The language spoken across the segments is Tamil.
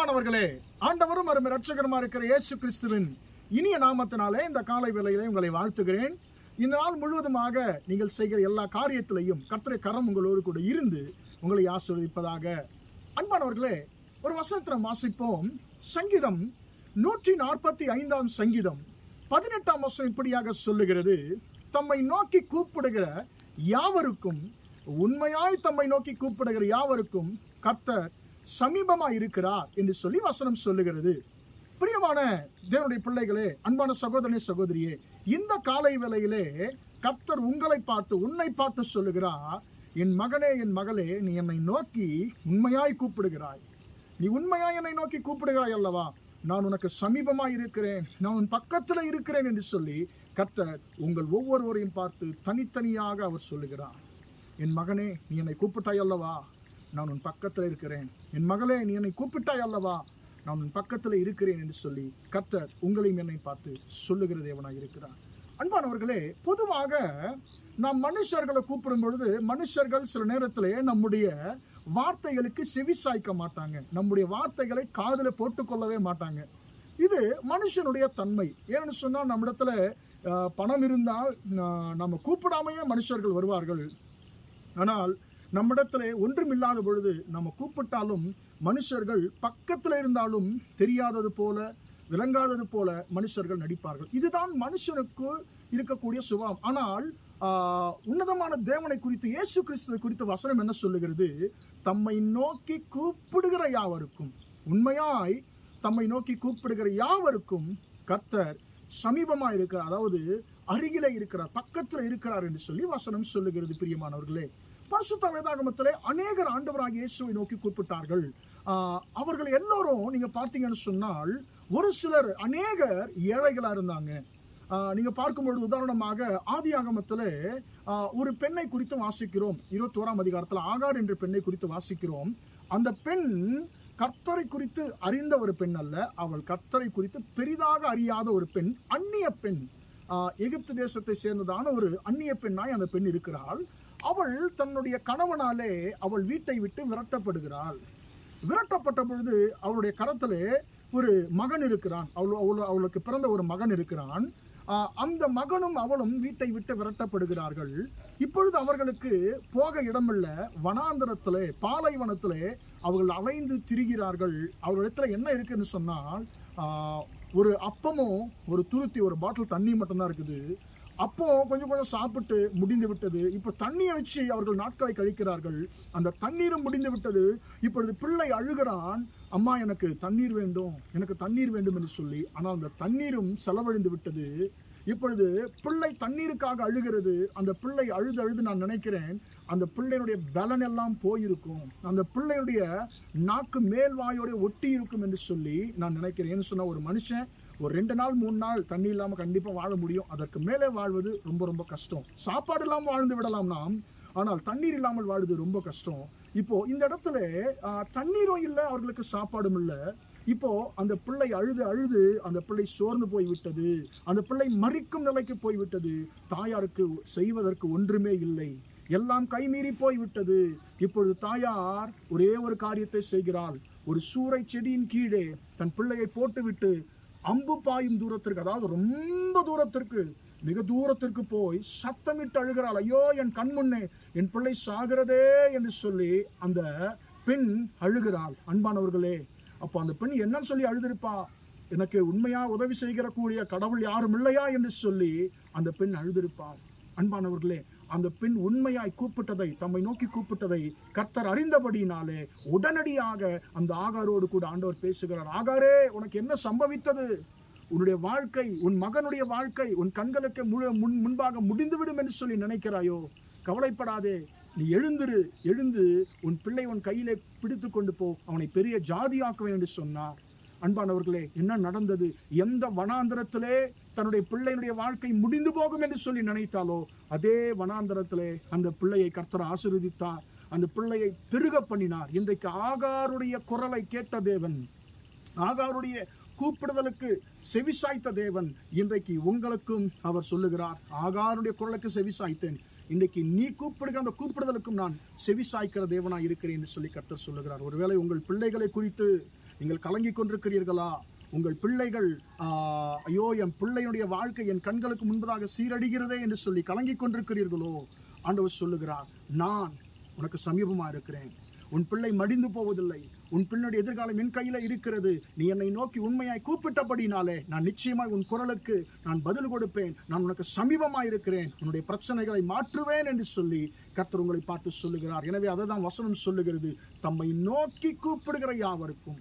அன்பானவர்களே, ஆண்டவரும் அருமை இரட்சகருமா இருக்கிற இயேசு கிறிஸ்துவின் இனிய நாமத்தினாலே இந்த காலை வேளையிலே உங்களை வாழ்த்துகிறேன். இந்த நாள் முழுவதுமாக நீங்கள் செய்கிற எல்லா காரியத்திலையும் கர்த்தருடைய கரம் உங்களோடு கூட இருந்து உங்களை ஆசீர்வதிப்பதாக. அன்பானவர்களே, ஒரு வசனத்தை வாசிப்போம். சங்கீதம் 145 சங்கீதம் 18 வசனம் இப்படியாக சொல்லுகிறது: தம்மை நோக்கி கூப்பிடுகிற யாவருக்கும், உண்மையாய் தம்மை நோக்கி கூப்பிடுகிற யாவருக்கும் கர்த்தர் சமீபமாய் இருக்கிறார் என்று சொல்லி வசனம் சொல்லுகிறது. பிரியமான தேவனுடைய பிள்ளைகளே, அன்பான சகோதரனே சகோதரியே, இந்த காலை வேளையிலே கர்த்தர் உங்களை பார்த்து, உன்னை பார்த்து சொல்லுகிறார்: என் மகனே, என் மகளே, நீ என்னை நோக்கி உண்மையாய் கூப்பிடுகிறாய், நீ உண்மையாய் என்னை நோக்கி கூப்பிடுகிறாய் அல்லவா, நான் உனக்கு சமீபமாய் இருக்கிறேன், நான் உன் பக்கத்தில் இருக்கிறேன் என்று சொல்லி கர்த்தர் உங்கள் ஒவ்வொருவரையும் பார்த்து தனித்தனியாக அவர் சொல்லுகிறார். என் மகனே, நீ என்னை கூப்பிட்டாய் அல்லவா, நான் உன் பக்கத்தில் இருக்கிறேன். என் மகளே, நீ என்னை கூப்பிட்டாய் அல்லவா, நான் உன் பக்கத்தில் இருக்கிறேன் என்று சொல்லி கர்த்தர் உங்களையும் என்னை பார்த்து சொல்லுகிற தேவனாய் இருக்கிறார். அன்பானவர்களே, பொதுவாக நாம் மனுஷர்களை கூப்பிடும் பொழுது மனுஷர்கள் சில நேரத்திலே நம்முடைய வார்த்தைகளுக்கு செவி சாய்க்க மாட்டாங்க, நம்முடைய வார்த்தைகளை காதில் போட்டுக்கொள்ளவே மாட்டாங்க. இது மனுஷனுடைய தன்மை. ஏன்னு சொன்னால், நம்மிடத்துல பணம் இருந்தால் நம்ம கூப்பிடாமையே மனுஷர்கள் வருவார்கள். ஆனால் நம்மிடத்துல ஒன்றுமில்லாத பொழுது நம்ம கூப்பிட்டாலும் மனுஷர்கள் பக்கத்தில் இருந்தாலும் தெரியாதது போல, விளங்காதது போல மனுஷர்கள் நடிப்பார்கள். இதுதான் மனுஷனுக்கு இருக்கக்கூடிய சுபாவம். ஆனால் உன்னதமான தேவனை குறித்து, இயேசு கிறிஸ்துவை குறித்து வசனம் என்ன சொல்லுகிறது? தம்மை நோக்கி கூப்பிடுகிற யாவருக்கும், உண்மையாய் தம்மை நோக்கி கூப்பிடுகிற யாவருக்கும் கர்த்தர் சமீபமாக இருக்கிறார், அதாவது அருகிலே இருக்கிறார், பக்கத்தில் இருக்கிறார் என்று சொல்லி வசனம் சொல்லுகிறது. பிரியமானவர்களே, பரிசுத்த வேதாகமத்திலே அநேகர் ஆண்டவராகிய இயேசுவை நோக்கி கூப்பிட்டார்கள். அவர்கள் எல்லோரும் நீங்க பார்த்தீங்கன்னு சொன்னால், ஒரு சிலர், அநேகர் ஏழைகளா இருந்தாங்க. நீங்க பார்க்கும்பொழுது உதாரணமாக ஆதியாகமத்திலே ஒரு பெண்ணை குறித்து வாசிக்கிறோம். 21 அதிகாரத்தில் ஆகார் என்ற பெண்ணை குறித்து வாசிக்கிறோம். அந்த பெண் கர்த்தரை குறித்து அறிந்த ஒரு பெண் அல்ல, அவள் கர்த்தரை குறித்து பெரிதாக அறியாத ஒரு பெண், அந்நிய பெண். எகிப்து தேசத்தை சேர்ந்ததான ஒரு அந்நிய பெண்ணாய் அந்த பெண் இருக்கிறாள். அவள் தன்னுடைய கணவனாலே அவள் வீட்டை விட்டு விரட்டப்படுகிறாள். விரட்டப்பட்ட பொழுது அவளுடைய கரத்திலே ஒரு மகன் இருக்கிறான், அவளுக்கு பிறந்த ஒரு மகன் இருக்கிறான். அந்த மகனும் அவளும் வீட்டை விட்டு விரட்டப்படுகிறார்கள். இப்பொழுது அவர்களுக்கு போக இடமில்ல, வனாந்தரத்திலே, பாலைவனத்திலே அவர்கள் அலைந்து திரிகிறார்கள். அவர்களிடத்துல என்ன இருக்குன்னு சொன்னால், ஒரு அப்பமும் ஒரு துருத்தி, ஒரு பாட்டில் தண்ணி மட்டும்தான் இருக்குது. அப்போ கொஞ்சம் கொஞ்சம் சாப்பிட்டு முடிந்து விட்டது. இப்போ தண்ணியை வச்சு அவர்கள் நாட்களை கழிக்கிறார்கள். அந்த தண்ணீரும் முடிந்து விட்டது. இப்பொழுது பிள்ளை அழுகிறான், அம்மா எனக்கு தண்ணீர் வேண்டும், எனக்கு தண்ணீர் வேண்டும் என்று சொல்லி. ஆனால் அந்த தண்ணீரும் செலவழிந்து விட்டது. இப்பொழுது பிள்ளை தண்ணீருக்காக அழுகிறது. அந்த பிள்ளை அழுது நான் நினைக்கிறேன் அந்த பிள்ளையினுடைய பலன் எல்லாம் போயிருக்கும், அந்த பிள்ளையுடைய நாக்கு மேல்வாயோட ஒட்டி இருக்கும் என்று சொல்லி நான் நினைக்கிறேன். ஏன்னு சொன்னால், ஒரு மனுஷன் ஒரு 2 நாள் 3 நாள் தண்ணி இல்லாமல் கண்டிப்பாக வாழ முடியும். அதற்கு மேலே வாழ்வது ரொம்ப ரொம்ப கஷ்டம். சாப்பாடு இல்லாமல் வாழ்ந்து விடலாம் நாம், ஆனால் தண்ணீர் இல்லாமல் வாழ்வது ரொம்ப கஷ்டம். இப்போ இந்த இடத்துல தண்ணீரும் இல்லை, அவர்களுக்கு சாப்பாடும் இல்லை. இப்போ அந்த பிள்ளை அழுது அந்த பிள்ளை சோர்ந்து போய்விட்டது, அந்த பிள்ளை மரிக்கும் நிலைக்கு போய்விட்டது. தாயாருக்கு செய்வதற்கு ஒன்றுமே இல்லை, எல்லாம் கைமீறி போய்விட்டது. இப்பொழுது தாயார் ஒரே ஒரு காரியத்தை செய்கிறாள். ஒரு சூறை செடியின் கீழே தன் பிள்ளையை போட்டுவிட்டு அம்பு பாயும் தூரத்திற்கு, அதாவது ரொம்ப தூரத்திற்கு, மிக தூரத்திற்கு போய் சத்தமிட்டு அழுகிறாள். ஐயோ, என் கண் முன்னே என் பிள்ளை சாகிறதே என்று சொல்லி அந்த பெண் அழுகிறாள். அன்பானவர்களே, அப்போ அந்த பெண் என்னன்னு சொல்லி அழுதிருப்பா? எனக்கு உண்மையா உதவி செய்கிற கூடிய கடவுள் யாரும் இல்லையா என்று சொல்லி அந்த பெண் அழுதிருப்பாள். அன்பானவர்களே, அந்த பெண் உண்மையாய் கூப்பிட்டதை, தம்மை நோக்கி கூப்பிட்டதை கர்த்தர் அறிந்தபடினாலே உடனடியாக அந்த ஆகாரோடு கூட ஆண்டவர் பேசுகிறார். ஆகாரே, உனக்கு என்ன சம்பவித்தது? உன்னுடைய வாழ்க்கை, உன் மகனுடைய வாழ்க்கை உன் கண்களுக்கு முன்பாக முடிந்துவிடும் என்று சொல்லி நினைக்கிறாயோ? கவலைப்படாதே, நீ எழுந்து உன் பிள்ளை உன் கையிலே பிடித்து கொண்டு போ, அவனை பெரிய ஜாதியாக்குவேன் என்று சொன்னார். அன்பானவர்களே, என்ன நடந்தது? எந்த வனாந்தரத்திலே தன்னுடைய பிள்ளையினுடைய வாழ்க்கை முடிந்து போகும் என்று சொல்லி நினைத்தாலோ, அதே வனாந்தரத்திலே அந்த பிள்ளையை கர்த்தர் ஆசீர்வதித்தார், அந்த பிள்ளையை பெருக பண்ணினார். இன்றைக்கு ஆகாருடைய குரலை கேட்ட தேவன், ஆகாருடைய கூப்பிடுதலுக்கு செவிசாய்த்த தேவன், இன்றைக்கு உங்களுக்கும் அவர் சொல்லுகிறார், ஆகாருடைய குரலுக்கு செவிசாய்த்தேன், இன்றைக்கு நீ கூப்பிடுகிற அந்த கூப்பிடுதலுக்கும் நான் செவி சாய்க்கிற தேவனாய் இருக்கிறேன் என்று சொல்லி கர்த்தர் சொல்லுகிறார். ஒருவேளை உங்கள் பிள்ளைகளை குறித்து நீங்கள் கலங்கி கொண்டிருக்கிறீர்களா? உங்கள் பிள்ளைகள் ஐயோ, என் பிள்ளையுடைய வாழ்க்கை என் கண்களுக்கு முன்பதாக சீரடிகிறதே என்று சொல்லி கலங்கி கொண்டிருக்கிறீர்களோ? ஆண்டவர் சொல்லுகிறார், நான் உனக்கு சமீபமா இருக்கிறேன். உன் பிள்ளை மடிந்து போவதில்லை. உன் பிள்ளையுடைய எதிர்காலம் என் கையில இருக்கிறது. நீ என்னை நோக்கி உண்மையாய் கூப்பிட்டபடினாலே நான் நிச்சயமாய் உன் குரலுக்கு நான் பதில் கொடுப்பேன். நான் உனக்கு சமீபமாய் இருக்கிறேன். உன்னுடைய பிரச்சனைகளை மாற்றுவேன் என்று சொல்லி கர்த்தர் உங்களை பார்த்து சொல்லுகிறார். எனவே அதை தான் வசனம் சொல்லுகிறது, தம்மை நோக்கி கூப்பிடுகிற யாவருக்கும்,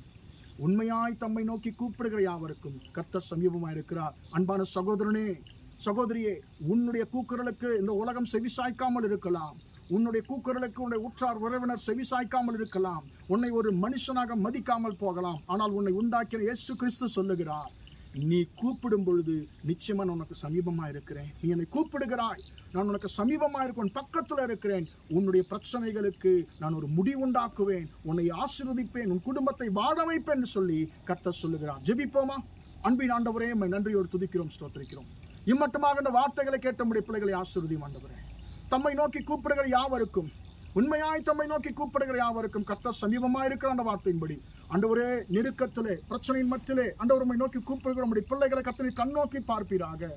உண்மையாய் தம்மை நோக்கி கூப்பிடுகிற யாவருக்கும் கர்த்தர் சமீபமாய் இருக்கிறார். அன்பான சகோதரனே, சகோதரியே, உன்னுடைய கூக்குரலுக்கு இந்த உலகம் செவிசாய்க்காமல் இருக்கலாம். உன்னுடைய கூக்குரலுக்கு உன்னுடைய உற்றார் உறவினர் செவிசாய்க்காமல் இருக்கலாம். உன்னை ஒரு மனுஷனாக மதிக்காமல் போகலாம். ஆனால் உன்னை உண்டாக்கிற இயேசு கிறிஸ்து சொல்லுகிறார், நீ கூப்பிடும் பொழுது நிச்சயமா நான் உனக்கு சமீபமா இருக்கிறேன். நீ என்னை கூப்பிடுகிறாய், நான் உனக்கு சமீபமா இருக்கேன், பக்கத்துல இருக்கிறேன். உன்னுடைய பிரச்சனைகளுக்கு நான் ஒரு முடிவுண்டாக்குவேன், உன்னை ஆசீர்வதிப்பேன், உன் குடும்பத்தை வாழ வைப்பேன் என்று சொல்லி கர்த்தர் சொல்லுகிறார். ஜெபிப்போமா? அன்பின் ஆண்டவரே, உம்மை நன்றியோடு துதிக்கிறோம், ஸ்தோத்திரிக்கிறோம். இம்மட்டுமாக இந்த வார்த்தைகளை கேட்ட நம்முடைய பிள்ளைகளை ஆசீர்வதியும் ஆண்டவரே. தம்மை நோக்கி கூப்பிடுகிற யாவருக்கும், உண்மையாய் தம்மை நோக்கி கூப்பிடுகிற யாவருக்கும் கர்த்தர் சமீபமாக இருக்கிற அந்த வார்த்தையின்படி ஆண்டவரே, நெருக்கத்திலே பிரச்சனையின் மத்தியிலே ஆண்டவர் உம்மை நோக்கி கூப்பிடுகிற நம்முடைய பிள்ளைகளை கர்த்தர் கண்ணோக்கி பார்ப்பீராக.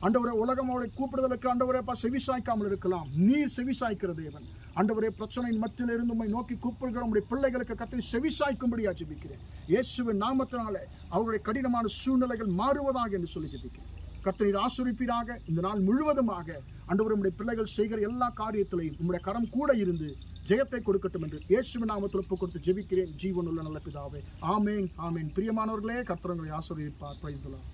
ஆண்டவரே, உலகம் அவரை கூப்பிடுதலுக்கு ஆண்டவரே செவிசாய்க்காமல் இருக்கலாம். நீர் செவிசாய்க்கிற தேவன். ஆண்டவரே, பிரச்சனையின் மத்தியில் இருந்து உம்மை நோக்கி கூப்பிடுகிற நம்முடைய பிள்ளைகளுக்கு கர்த்தர் செவிசாய்க்கும்படியா ஜெபிக்கிறேன். இயேசுவின் நாமத்தினாலே அவருடைய கடினமான சூழ்நிலைகள் மாறுவதாக என்று சொல்லி ஜெபிக்கிறேன். கர்த்தர் ஆசீர்வதிப்பீராக. இந்த நாள் முழுவதுமாக ஆண்டவர் உம்முடைய பிள்ளைகள் செய்கிற எல்லா காரியத்திலையும் உம்முடைய கரம் கூட இருந்து ஜெயத்தை கொடுக்கட்டும் என்று இயேசுவின் நாமத்தில் ஒப்புக் கொடுத்து ஜெபிக்கிறேன், ஜீவனுள்ள நல்ல பிதாவே. ஆமேன், ஆமேன். பிரியமானவர்களே, கர்த்தர் உங்களை ஆசீர்வதிப்பார். Praise the Lord.